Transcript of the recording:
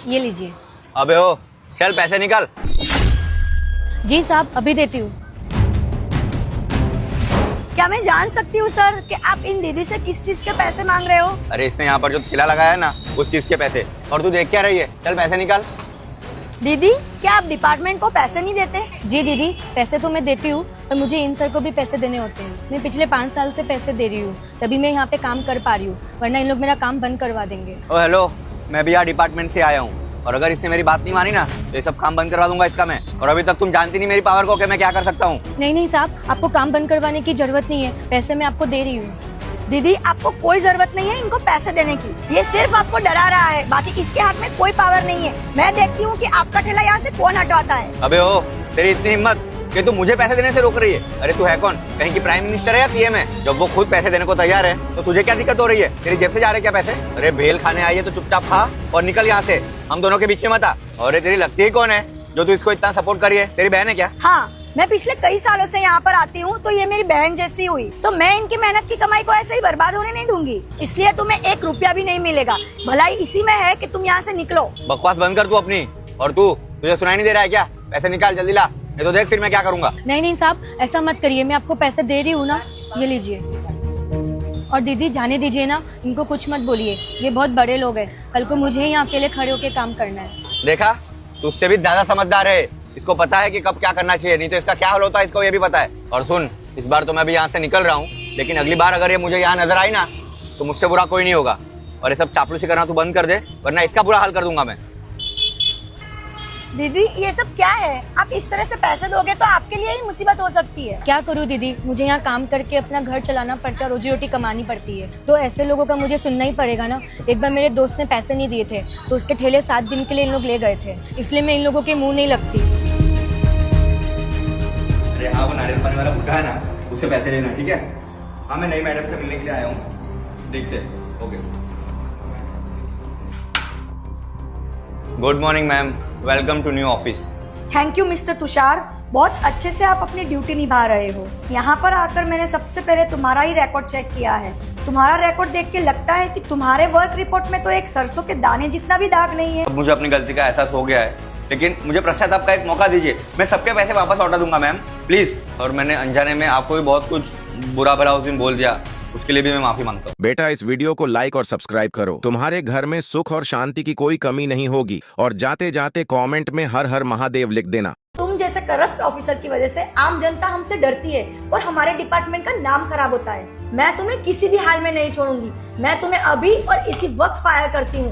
ये लीजिए। अबे ओ, चल पैसे निकाल। जी साहब, अभी देती हूँ। क्या मैं जान सकती हूँ सर कि आप इन दीदी से किस चीज के पैसे मांग रहे हो? अरे इसने यहाँ पर जो ठेला लगाया है ना, उस चीज के पैसे। और तू देख क्या रही है? चल पैसे निकाल। दीदी, क्या आप डिपार्टमेंट को पैसे नहीं देते? जी दीदी, पैसे तो मैं देती हूँ, पर मुझे इन सर को भी पैसे देने होते हैं। मैं पिछले 5 साल से पैसे दे रही हूँ, तभी मैं यहाँ पे काम कर पा रही हूँ, वरना इन लोग मेरा काम बंद करवा देंगे। ओ हेलो, मैं भी यहाँ डिपार्टमेंट से आया हूँ, और अगर इसने मेरी बात नहीं मानी ना तो ये सब काम बंद करवा दूंगा इसका मैं। और अभी तक तुम जानती नहीं मेरी पावर को कि मैं क्या कर सकता हूँ। नहीं साहब, आपको काम बंद करवाने की जरूरत नहीं है, पैसे मैं आपको दे रही हूँ। दीदी, आपको कोई जरूरत नहीं है इनको पैसे देने की। ये सिर्फ आपको डरा रहा है, बाकी इसके हाथ में कोई पावर नहीं है। मैं देखती हूँ कि आपका ठेला यहाँ से कौन हटवाता है। अबे ओ, तेरी इतनी हिम्मत कि तू मुझे पैसे देने से रोक रही है? अरे तू है कौन? कहीं की प्राइम मिनिस्टर है या सीएम है? जब वो खुद पैसे देने को तैयार है तो तुझे क्या दिक्कत हो रही है? तेरी जेब से जा रहे क्या पैसे? अरे भेल खाने आई है तो चुपचाप खा और निकल यहाँ से, हम दोनों के बीच में मत आ। और तेरी लगती है कौन है जो तू इसको इतना सपोर्ट करी है? तेरी बहन है क्या? हाँ, मैं पिछले कई सालों से यहाँ पर आती हूँ, तो ये मेरी बहन जैसी हुई। तो मैं इनकी मेहनत की कमाई को ऐसे ही बर्बाद होने नहीं दूंगी, इसलिए तुम्हें 1 रुपया भी नहीं मिलेगा। भलाई इसी में है कि तुम यहाँ से निकलो। बकवास बंद कर तू अपनी। और तू, तुझे सुनाई नहीं दे रहा है क्या? पैसे निकाल जल्दी ला, ये तो देख फिर मैं क्या करूँगा। नहीं साहब, ऐसा मत करिए, मैं आपको पैसे दे रही हूँ ना, ये लीजिए। और दीदी जाने दीजिए ना, इनको कुछ मत बोलिए, ये बहुत बड़े लोग हैं, कल को मुझे ही अकेले खड़े होके काम करना है। देखा, तुझसे भी ज्यादा समझदार है। इसको पता है कि कब क्या करना चाहिए, नहीं तो इसका क्या हाल होता है इसको ये भी पता है। और सुन, इस बार तो मैं भी यहाँ से निकल रहा हूँ, लेकिन अगली बार अगर ये मुझे यहाँ नजर आई ना तो मुझसे बुरा कोई नहीं होगा। और ये सब चापलूसी करना तू बंद कर दे, वरना इसका बुरा हाल कर दूंगा मैं। दीदी, ये सब क्या है? आप इस तरह से पैसे दोगे तो आपके लिए ही मुसीबत हो सकती है। क्या करूँ दीदी, मुझे यहाँ काम करके अपना घर चलाना पड़ता है, रोजी रोटी कमानी पड़ती है, तो ऐसे लोगों का मुझे सुनना ही पड़ेगा ना। एक बार मेरे दोस्त ने पैसे नहीं दिए थे तो उसके ठेले 7 दिन के लिए इन लोग ले गए थे, इसलिए मैं इन लोगों के मुंह नहीं लगती। अरे हाँ, वो नारियल पानी वाला बुड्ढा है ना, उससे पैसे लेना, ठीक है? हाँ, मैं नई मैडम से मिलने के लिए आया हूँ, देखते हैं। Okay, good morning ma'am, welcome to new office. Thank you mister Tushar, बहुत अच्छे से आप अपनी ड्यूटी निभा रहे हो। यहाँ पर आकर मैंने सबसे पहले तुम्हारा ही रिकॉर्ड चेक किया है। तुम्हारा रिकॉर्ड देख के लगता है कि तुम्हारे वर्क रिपोर्ट में तो एक सरसों के दाने जितना भी दाग नहीं है। अब मुझे अपनी गलती का एहसास हो गया है, लेकिन मुझे पश्चाताप का एक मौका दीजिए। मैं सबके पैसे वापस लौटा दूंगा मैम, प्लीज। और मैंने अनजाने में आपको भी बहुत कुछ बुरा भला उस दिन बोल दिया, उसके लिए भी मैं माफी मांगता हूँ। बेटा, इस वीडियो को लाइक और सब्सक्राइब करो। तुम्हारे घर में सुख और शांति की कोई कमी नहीं होगी। और जाते जाते कमेंट में हर हर महादेव लिख देना। तुम जैसे करप्ट ऑफिसर की वजह से आम जनता हमसे डरती है और हमारे डिपार्टमेंट का नाम खराब होता है। मैं तुम्हें किसी भी हाल में नहीं छोड़ूंगी। मैं तुम्हें अभी और इसी वक्त फायर करती हूँ।